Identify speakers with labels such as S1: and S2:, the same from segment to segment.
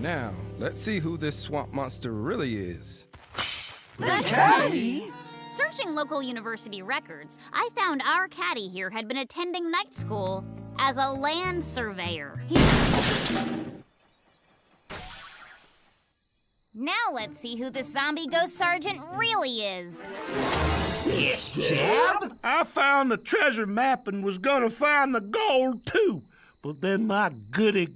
S1: Now, let's see who this swamp monster really is.
S2: The caddy?
S3: Searching local university records, I found our caddy here had been attending night school as a land surveyor. Now let's see who this zombie ghost sergeant really is.
S2: It's Jeb?
S4: I found the treasure map and was gonna find the gold, too. But then my goody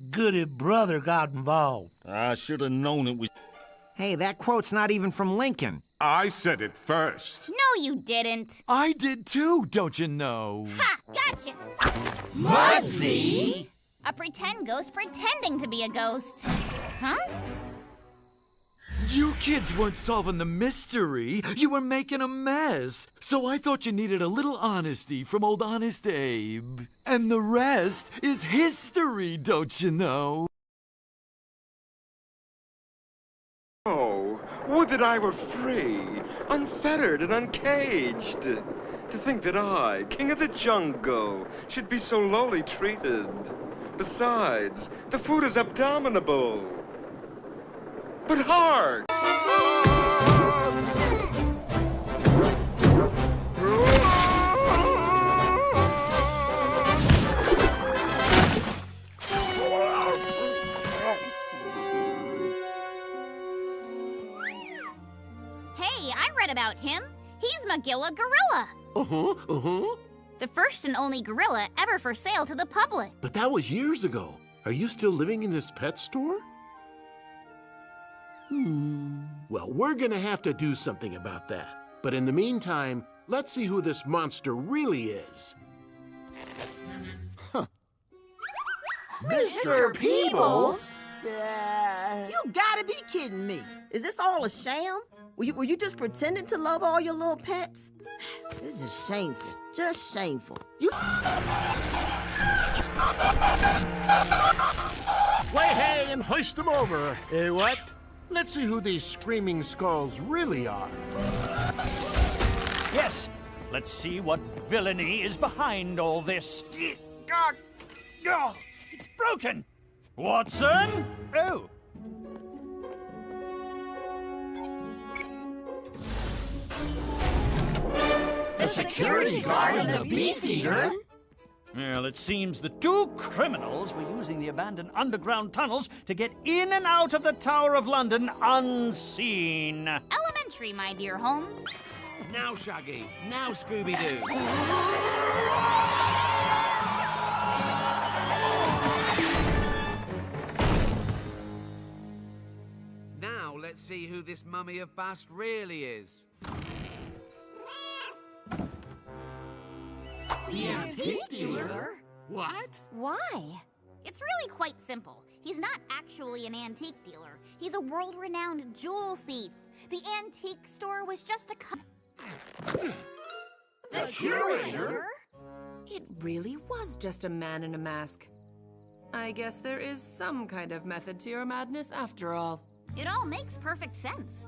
S4: brother got involved.
S5: I should have known it was...
S6: Hey, that quote's not even from Lincoln.
S7: I said it first.
S3: No, you didn't.
S2: I did too, don't you know?
S3: Ha! Gotcha!
S2: Mudsie?
S3: A pretend ghost pretending to be a ghost. Huh?
S2: You kids weren't solving the mystery. You were making a mess. So I thought you needed a little honesty from old Honest Abe. And the rest is history, don't you know?
S8: Oh, would that I were free, unfettered and uncaged. To think that I, king of the jungle, should be so lowly treated. Besides, the food is abominable. But hark!
S3: Hey, I read about him. He's Magilla Gorilla. The first and only gorilla ever for sale to the public.
S9: But that was years ago. Are you still living in this pet store? Well, we're gonna have to do something about that. But in the meantime, let's see who this monster really is.
S10: Mr. Peebles? You gotta be kidding me. Is this all a sham? Were you just pretending to love all your little pets? This is shameful. Just shameful. You...
S9: Way hey and hoist them over. What? Let's see who these screaming skulls really are.
S11: Yes, let's see what villainy is behind all this. It's broken. Watson? Oh.
S2: The security guard and the beefeater?
S11: Well, it seems the two criminals were using the abandoned underground tunnels to get in and out of the Tower of London unseen.
S3: Elementary, my dear Holmes.
S5: Now, Shaggy. Now, Scooby-Doo. Now, let's see who this mummy of Bast really is.
S2: The antique dealer?
S9: What?
S3: Why? It's really quite simple. He's not actually an antique dealer. He's a world-renowned jewel thief. The antique store was just a...
S2: The curator?
S12: It really was just a man in a mask. I guess there is some kind of method to your madness after all.
S3: It all makes perfect sense.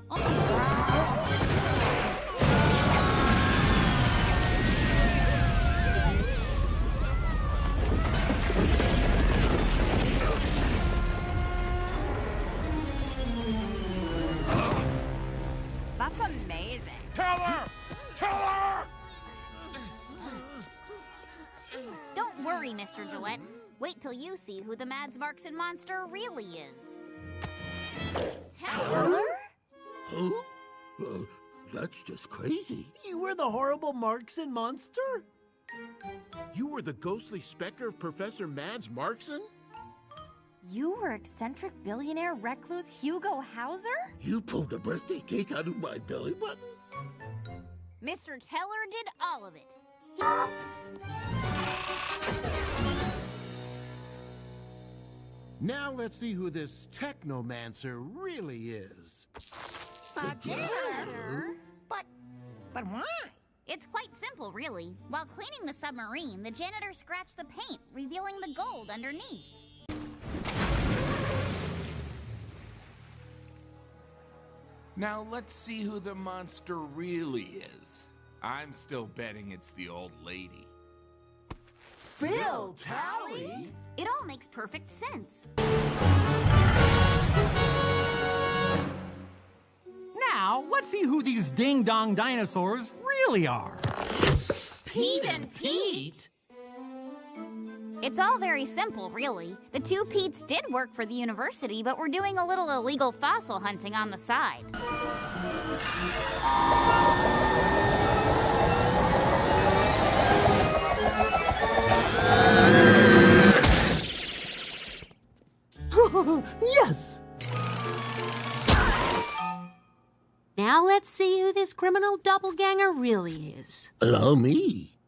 S13: That's amazing.
S7: Tell her! Tell her!
S3: Don't worry, Mr. Gillette. Wait till you see who the Mads Markson monster really is.
S10: Taylor?
S9: Huh? That's just crazy.
S6: You were the horrible Markson monster?
S9: You were the ghostly specter of Professor Mads Markson?
S13: You were eccentric billionaire recluse Hugo Hauser?
S9: You pulled a birthday cake out of my belly button?
S3: Mr. Teller did all of it.
S9: Now let's see who this technomancer really is.
S10: The janitor? But why?
S3: It's quite simple, really. While cleaning the submarine, the janitor scratched the paint, revealing the gold underneath.
S7: Now let's see who the monster really is. I'm still betting it's the old lady.
S2: Bill Tally?
S3: It all makes perfect sense.
S14: Now, let's see who these ding-dong dinosaurs really are.
S3: Pete and Pete? It's all very simple, really. The two Petes did work for the university, but were doing a little illegal fossil hunting on the side.
S6: Yes!
S15: Now let's see who this criminal doppelganger really is.
S9: Allow me.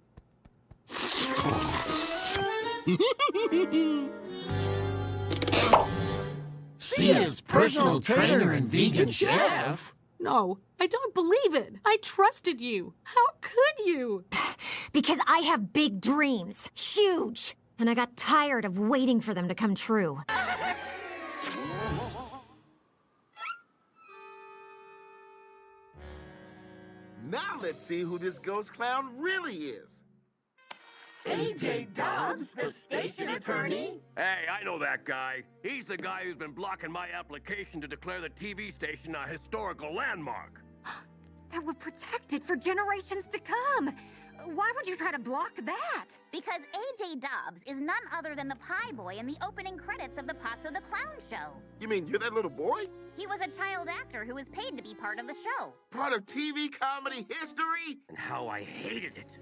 S16: Sia's personal trainer and vegan chef?
S15: No, I don't believe it. I trusted you. How could you?
S13: Because I have big dreams. Huge. And I got tired of waiting for them to come true.
S16: Now let's see who this ghost clown really is. A.J. Dobbs, the station attorney?
S17: Hey, I know that guy. He's the guy who's been blocking my application to declare the TV station a historical landmark.
S13: That would protect it for generations to come. Why would you try to block that?
S3: Because A.J. Dobbs is none other than the pie boy in the opening credits of the Pots of the Clown show.
S16: You mean you're that little boy?
S3: He was a child actor who was paid to be part of the show.
S16: Part of TV comedy history?
S17: And how I hated it.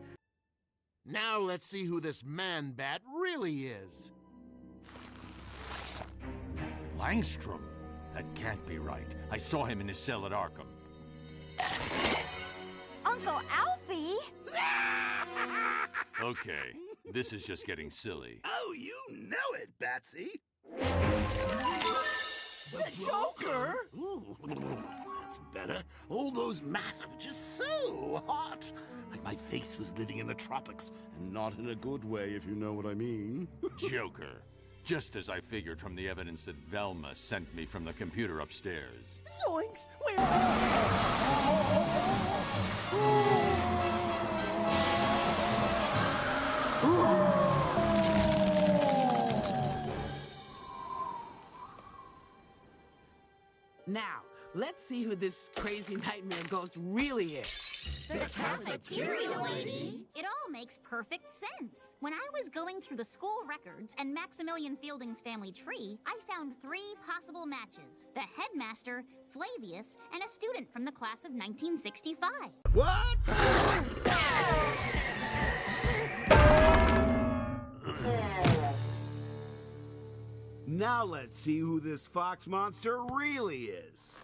S9: Now let's see who this man-bat really is.
S2: Langstrom? That can't be right. I saw him in his cell at Arkham.
S13: Uncle Alfie?
S2: Okay, this is just getting silly.
S16: Oh, you know it, Batsy.
S6: The Joker?
S16: Ooh, that's better. All those masks are just so hot. Like my face was living in the tropics. And not in a good way, if you know what I mean.
S2: Joker. Just as I figured from the evidence that Velma sent me from the computer upstairs.
S6: Zoinks! Where?
S18: Now, let's see who this crazy nightmare ghost really is.
S3: The cafeteria lady? It all makes perfect sense. When I was going through the school records and Maximilian Fielding's family tree, I found 3 possible matches. The headmaster, Flavius, and a student from the class of 1965.
S16: What?
S5: Now let's see who this fox monster really is.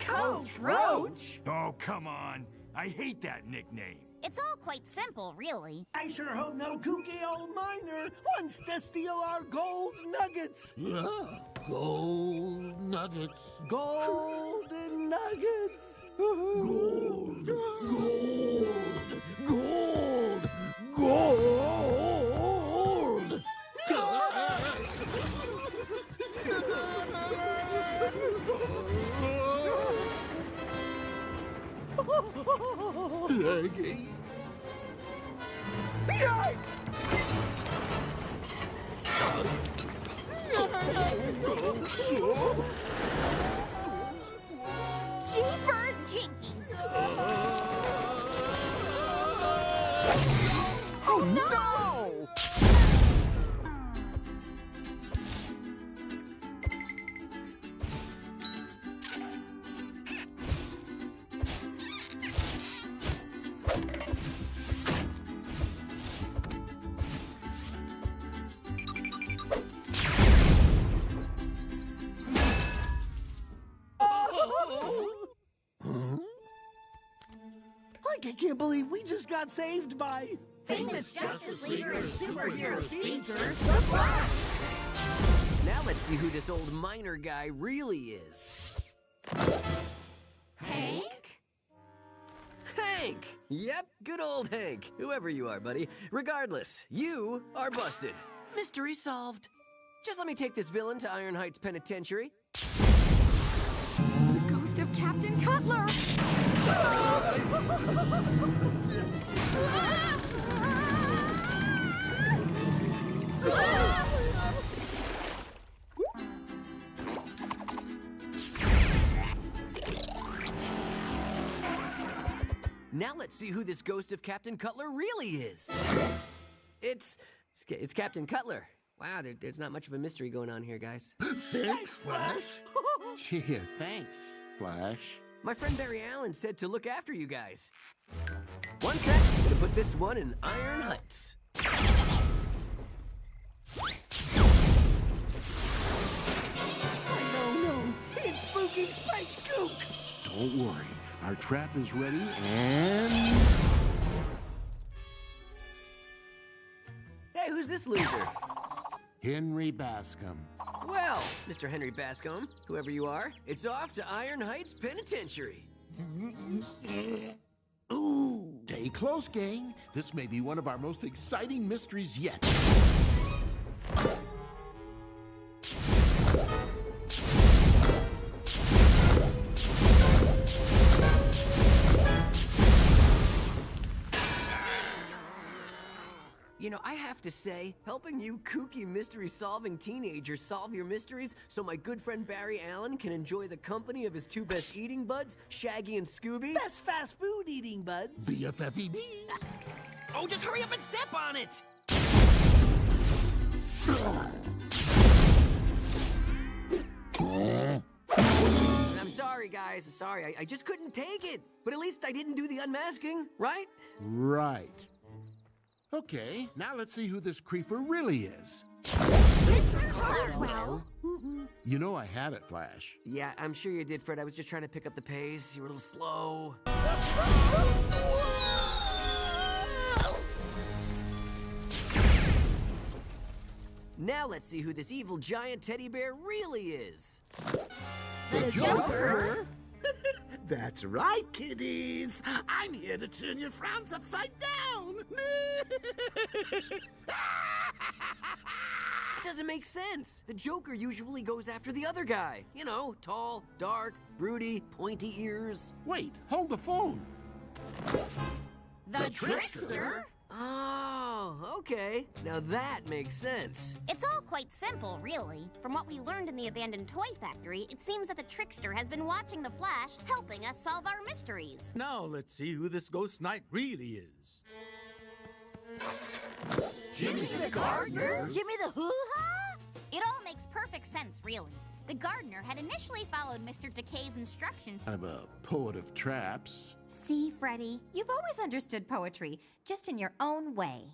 S6: Coach Roach?
S2: Oh, come on. I hate that nickname.
S3: It's all quite simple, really.
S6: I sure hope no kooky old miner wants to steal our gold nuggets.
S16: Yeah, gold nuggets.
S6: Golden nuggets. Gold, gold, gold, gold.
S16: Leggy.
S6: Yikes!
S3: Jeepers Jinkies!
S6: Oh no! I can't believe we just got saved by
S3: famous Justice Leaguer and superhero speedster,
S19: The Flash! Now let's see who this old miner guy really is.
S3: Hank?
S19: Hank! Yep, good old Hank. Whoever you are, buddy. Regardless, you are busted. Mystery solved. Just let me take this villain to Iron Heights Penitentiary.
S13: The ghost of Captain Cutler!
S19: Now let's see who this ghost of Captain Cutler really is. It's Captain Cutler. Wow, there's not much of a mystery going on here, guys.
S16: Thanks, Flash.
S9: Gee, thanks, Flash.
S19: My friend Barry Allen said to look after you guys. One sec, I'm gonna put this one in Iron Heights.
S6: No, it's Spooky Space Gook.
S9: Don't worry, our trap is ready and...
S19: Hey, who's this loser?
S9: Henry Bascom.
S19: Well, Mr. Henry Bascom, whoever you are, it's off to Iron Heights Penitentiary.
S9: Ooh. Stay close, gang. This may be one of our most exciting mysteries yet.
S19: You know, I have to say, helping you kooky mystery-solving teenagers solve your mysteries so my good friend Barry Allen can enjoy the company of his two best eating buds, Shaggy and Scooby.
S6: Best fast food eating buds.
S9: BFFEB.
S19: Oh, just hurry up and step on it! I'm sorry, guys. I'm sorry. I just couldn't take it. But at least I didn't do the unmasking, right?
S9: Right. Okay, now let's see who this creeper really is.
S3: Mr. Carswell?
S9: You know I had it, Flash.
S19: Yeah, I'm sure you did, Fred. I was just trying to pick up the pace. You were a little slow. Now let's see who this evil giant teddy bear really is.
S6: The Joker?
S16: That's right, kiddies. I'm here to turn your frowns upside down.
S19: That doesn't make sense. The Joker usually goes after the other guy. You know, tall, dark, broody, pointy ears.
S9: Wait, hold the phone.
S3: The Trickster?
S19: Oh, okay. Now that makes sense.
S3: It's all quite simple, really. From what we learned in the abandoned toy factory, it seems that the Trickster has been watching the Flash, helping us solve our mysteries.
S11: Now let's see who this ghost knight really is.
S3: Jimmy the Gardener? Jimmy the Hoo-Ha? It all makes perfect sense, really. The gardener had initially followed Mr. Decay's instructions.
S9: I'm a poet of traps.
S13: See, Freddy, you've always understood poetry, just in your own way.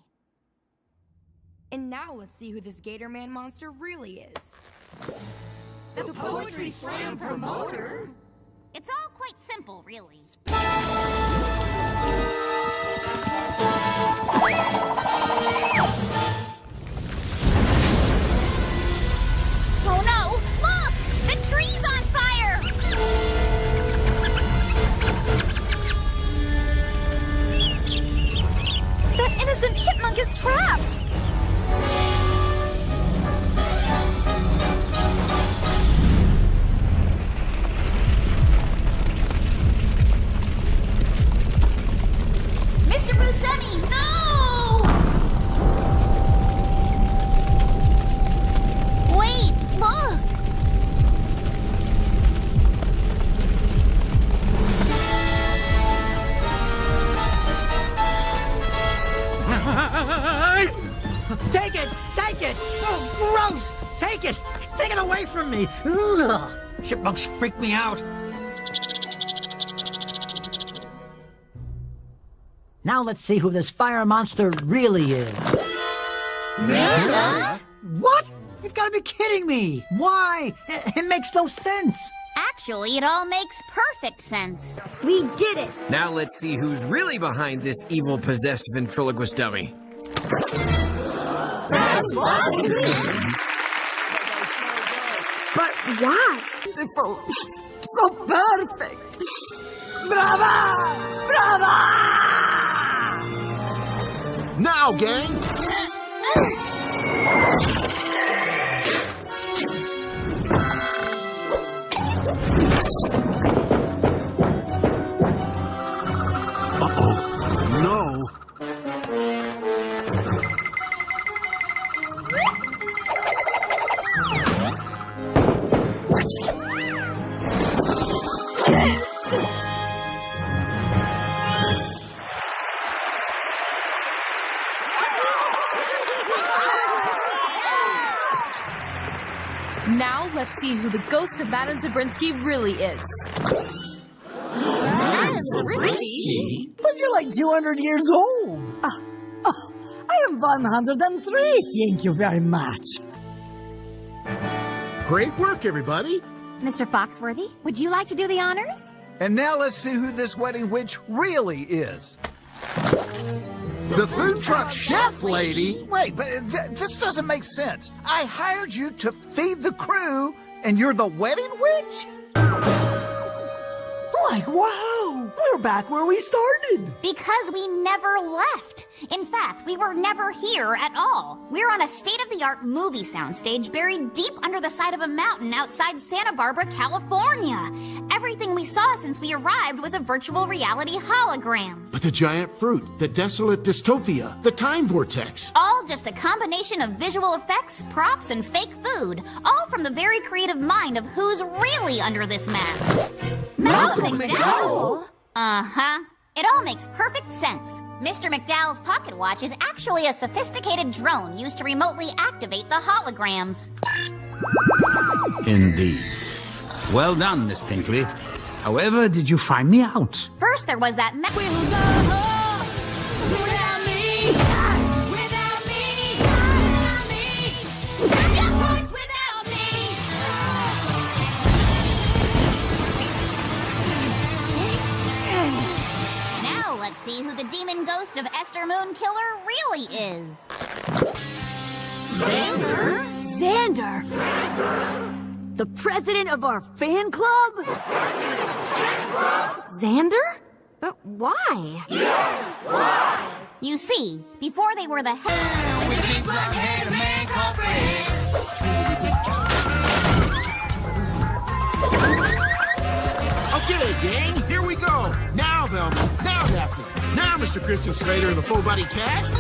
S20: And now let's see who this Gator Man monster really is.
S3: The Poetry Slam promoter? It's all quite simple, really. Oh no! Look! The tree's on fire!
S13: That innocent chipmunk is trapped!
S3: Mr. Buscemi, no! Wait, look!
S14: Take it! Take it! Oh, gross! Take it! Take it away from me! Ugh. Chipmunks freak me out. Now let's see who this fire monster really is.
S3: Nana?
S14: What? You've got to be kidding me! Why? It makes no sense.
S3: Actually, it all makes perfect sense.
S13: We did it!
S21: Now let's see who's really behind this evil possessed ventriloquist dummy.
S3: That's
S13: But why?
S6: So perfect. Brava! Brava!
S9: Now, gang! Uh-oh. No.
S1: Now let's see who the ghost of Madame Zabrinsky really is.
S14: Madame Zabrinsky? But you're like 200 years old. I am 103. Thank you very much.
S9: Great work, everybody.
S13: Mr. Foxworthy, would you like to do the honors?
S22: And now let's see who this wedding witch really is. The food truck chef lady? Wait, but this doesn't make sense. I hired you to feed the crew, and you're the wedding witch?
S14: Like, wow, we're back where we started.
S3: Because we never left. In fact, we were never here at all. We're on a state-of-the-art movie soundstage buried deep under the side of a mountain outside Santa Barbara, California. Everything we saw since we arrived was a virtual reality hologram.
S9: But the giant fruit, the desolate dystopia, the time vortex.
S3: All just a combination of visual effects, props, and fake food. All from the very creative mind of who's really under this mask. Malcolm McDowell? Uh-huh. It all makes perfect sense. Mr. McDowell's pocket watch is actually a sophisticated drone used to remotely activate the holograms.
S23: Indeed. Well done, Miss Tinkley. However, did you find me out?
S3: First, there was that without me! Without me! Without me! Jump Force without me! Now let's see who the demon ghost of Esther Moon Killer really is.
S14: Xander? Xander? The president of our fan club? Xander? But why?
S3: Yes, why? You see, before they were the
S9: Okay, gang, here we go. Now, Velma. Now, Daphne. Now, Mr. Christian Slater and the full body cast.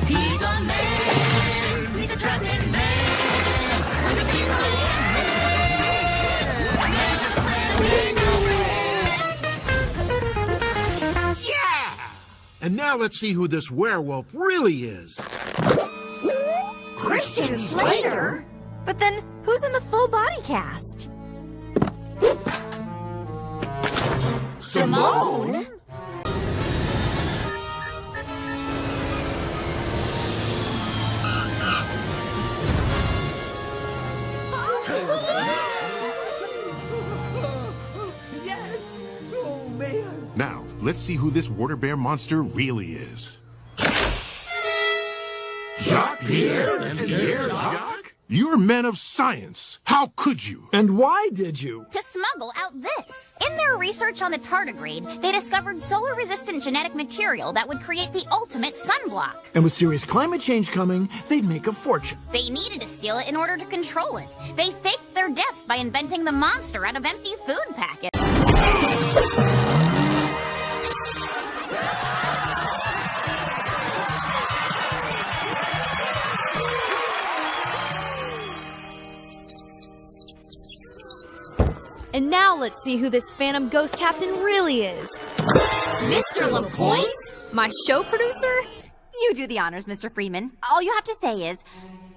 S24: He's a man. He's a trapping man. With a big
S9: And now let's see who this werewolf really is.
S14: Christian Slater?
S13: But then, who's in the full body cast?
S9: Simone?
S6: Yes! Oh, man.
S25: Now, let's see who this water bear monster really is.
S9: Jacques Pierre and Pierre Jacques?
S25: You're men of science. How could you?
S6: And why did you?
S3: To smuggle out this. In their research on the tardigrade, they discovered solar-resistant genetic material that would create the ultimate sunblock.
S6: And with serious climate change coming, they'd make a fortune.
S3: They needed to steal it in order to control it. They faked their deaths by inventing the monster out of empty food packets.
S1: And now let's see who this Phantom Ghost Captain really is.
S3: Mr. LaPointe?
S1: My show producer?
S26: You do the honors, Mr. Freeman. All you have to say is,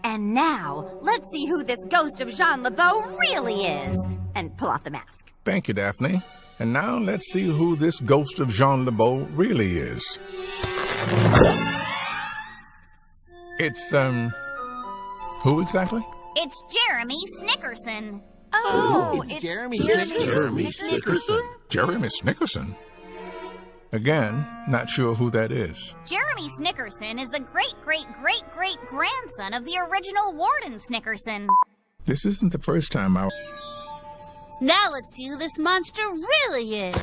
S26: and now, let's see who this ghost of Jean LeBeau really is. And pull off the mask.
S27: Thank you, Daphne. And now let's see who this ghost of Jean LeBeau really is. It's, who exactly?
S3: It's Jeremy Snickerson.
S26: Oh,
S9: it's Jeremy Snickerson.
S27: Jeremy Snickerson? Again, not sure who that is.
S3: Jeremy Snickerson is the great-great-great-great-grandson of the original Warden Snickerson.
S27: This isn't the first time I...
S3: Now let's see who this monster really is.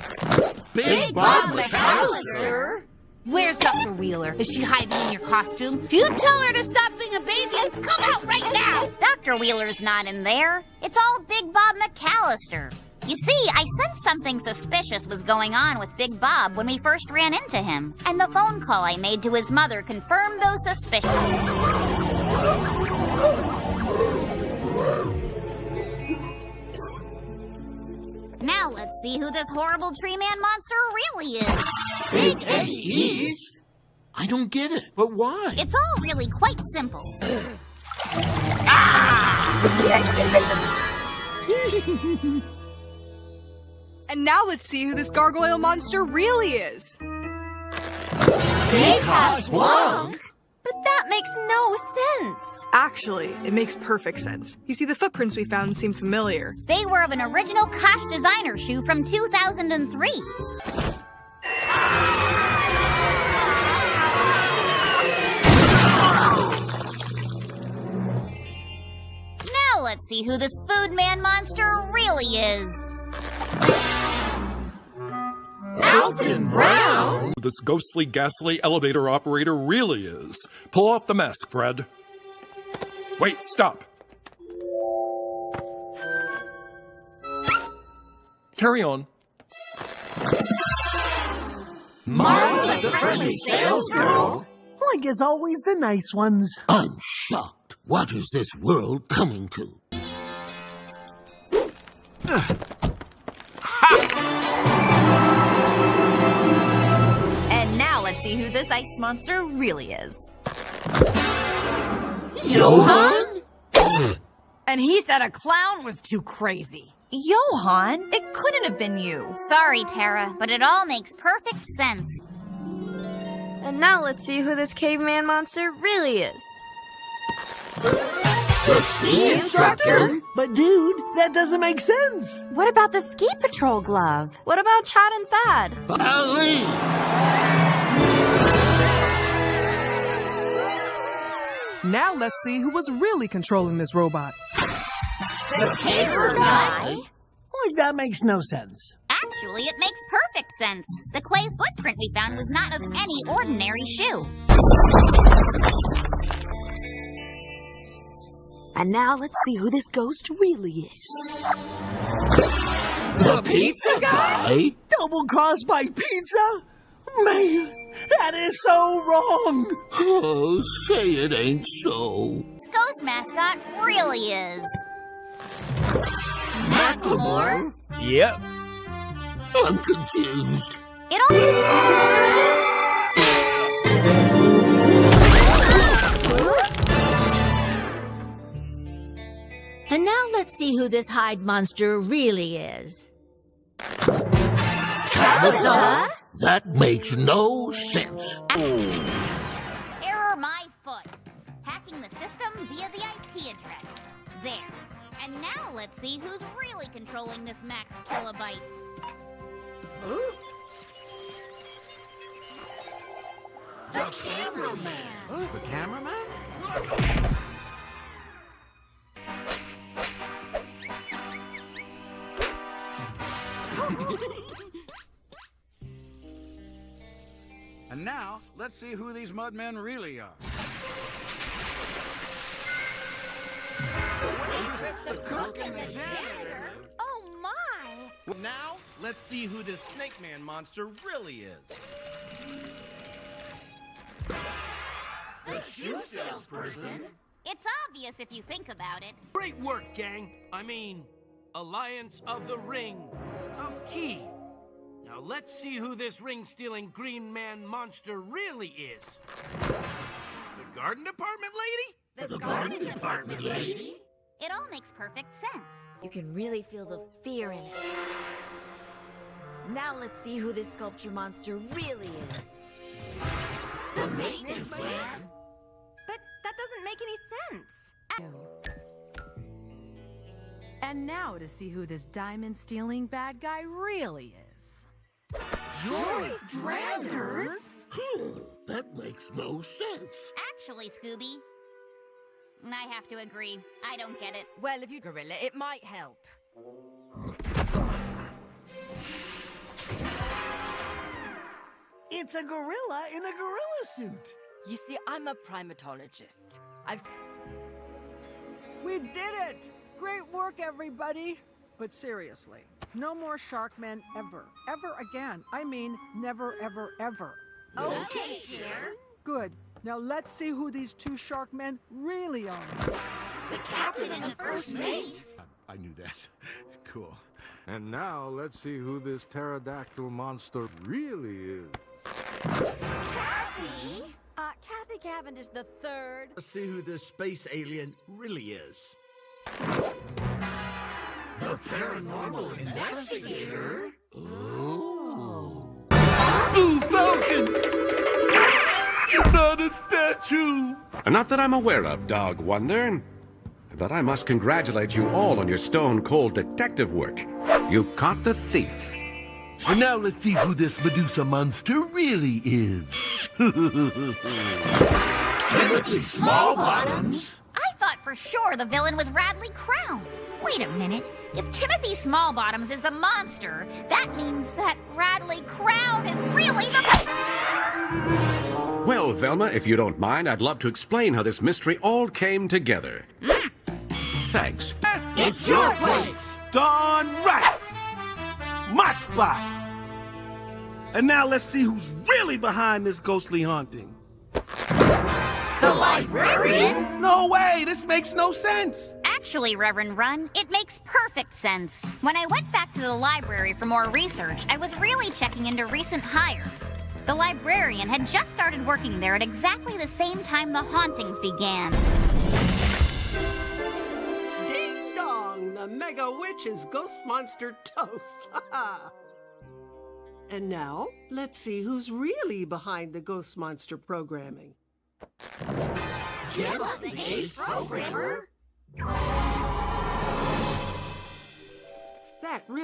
S24: Big Bob McAllister?
S28: Where's Dr. Wheeler? Is she hiding in your costume? If you tell her to stop being a baby and come out right now!
S3: Dr. Wheeler's not in there. It's all Big Bob McAllister. You see, I sensed something suspicious was going on with Big Bob when we first ran into him. And the phone call I made to his mother confirmed those suspicions. Now let's see who this horrible tree man monster really is.
S9: Big Eddie East? I don't get it, but why?
S3: It's all really quite simple.
S9: Ah!
S4: And now let's see who this gargoyle monster really is.
S26: But that makes no sense.
S4: Actually, it makes perfect sense. You see, the footprints we found seem familiar.
S3: They were of an original Kosh designer shoe from 2003. Now let's see who this food man monster really is.
S7: Alton Brown? This ghostly, ghastly elevator operator really is. Pull off the mask, Fred. Wait, stop. Carry on.
S6: Marvel the friendly sales girl. Like as always, the nice ones.
S16: I'm shocked. What is this world coming to?
S26: And now let's see who this ice monster really is.
S16: Johan?
S26: And he said a clown was too crazy. Johan, it couldn't have been you.
S3: Sorry, Tara, but it all makes perfect sense.
S8: And now let's see who this caveman monster really is.
S16: The ski instructor?
S6: But dude, that doesn't make sense.
S26: What about the ski patrol glove?
S8: What about Chad and Thad?
S16: Ali!
S4: Now let's see who was really controlling this robot.
S3: The paper guy?
S6: Like that makes no sense.
S3: Actually, it makes perfect sense. The clay footprint we found was not of any ordinary shoe.
S10: And now let's see who this ghost really is.
S16: The pizza guy?
S6: Double-crossed by pizza? Man, that is so wrong.
S16: Oh, say it ain't so.
S3: This ghost mascot really is.
S16: Macklemore?
S21: Yep.
S16: I'm confused.
S3: It all...
S10: And now let's see who this Hyde monster really is.
S16: Tabitha? That makes no sense.
S3: Error my foot. Hacking the system via the IP address. There. And now let's see who's really controlling this max kilobyte.
S16: The cameraman.
S5: The cameraman?
S12: And now, let's see who these mudmen really are.
S16: The cook and the janitor?
S26: Oh my!
S5: Now, let's see who this Snake Man monster really is.
S16: The shoe salesperson?
S3: It's obvious if you think about it.
S15: Great work, gang. I mean, Alliance of the Ring of Key. Now let's see who this ring-stealing green man monster really is. The garden department lady?
S16: The garden department lady?
S3: It all makes perfect sense.
S10: You can really feel the fear in it. Now let's see who this sculpture monster really is.
S16: The maintenance man?
S26: But that doesn't make any sense.
S1: And now to see who this diamond-stealing bad guy really is.
S16: Joyce Dranders? That makes no sense.
S3: Actually, Scooby, I have to agree. I don't get it.
S26: Well, if you gorilla, it might help.
S6: It's a gorilla in a gorilla suit.
S26: You see, I'm a primatologist.
S4: We did it! Great work, everybody! But seriously, no more Sharkmen ever. Ever again. I mean, never, ever, ever.
S16: Okay, Cher.
S4: Good. Now let's see who these two Sharkmen really are.
S16: The captain and the first mate.
S25: I knew that. Cool. And now let's see who this pterodactyl monster really is.
S16: Kathy?
S26: Kathy Cavendish the third.
S5: Let's see who this space alien really is.
S16: The paranormal investigator?
S5: Ooh, Falcon! You're not a statue!
S2: Not that I'm aware of, Dog Wonder. But I must congratulate you all on your stone-cold detective work. You caught the thief.
S16: And now let's see who this Medusa monster really is. Timothy Smallbottoms?
S3: I thought for sure the villain was Radley Crown. Wait a minute. If Timothy Smallbottoms is the monster, that means that Radley Crown is really the...
S2: Well, Velma, if you don't mind, I'd love to explain how this mystery all came together. Thanks.
S28: It's your place.
S6: Darn right! My spot! And now let's see who's really behind this ghostly haunting.
S28: The librarian?
S6: No way! This makes no sense!
S3: Actually, Reverend Run, it makes perfect sense. When I went back to the library for more research, I was really checking into recent hires. The librarian had just started working there at exactly the same time the hauntings began.
S11: Ding dong! The Mega Witch is Ghost Monster Toast! And now, let's see who's really behind the Ghost Monster programming.
S28: Gemma, the Ace Programmer?
S11: That really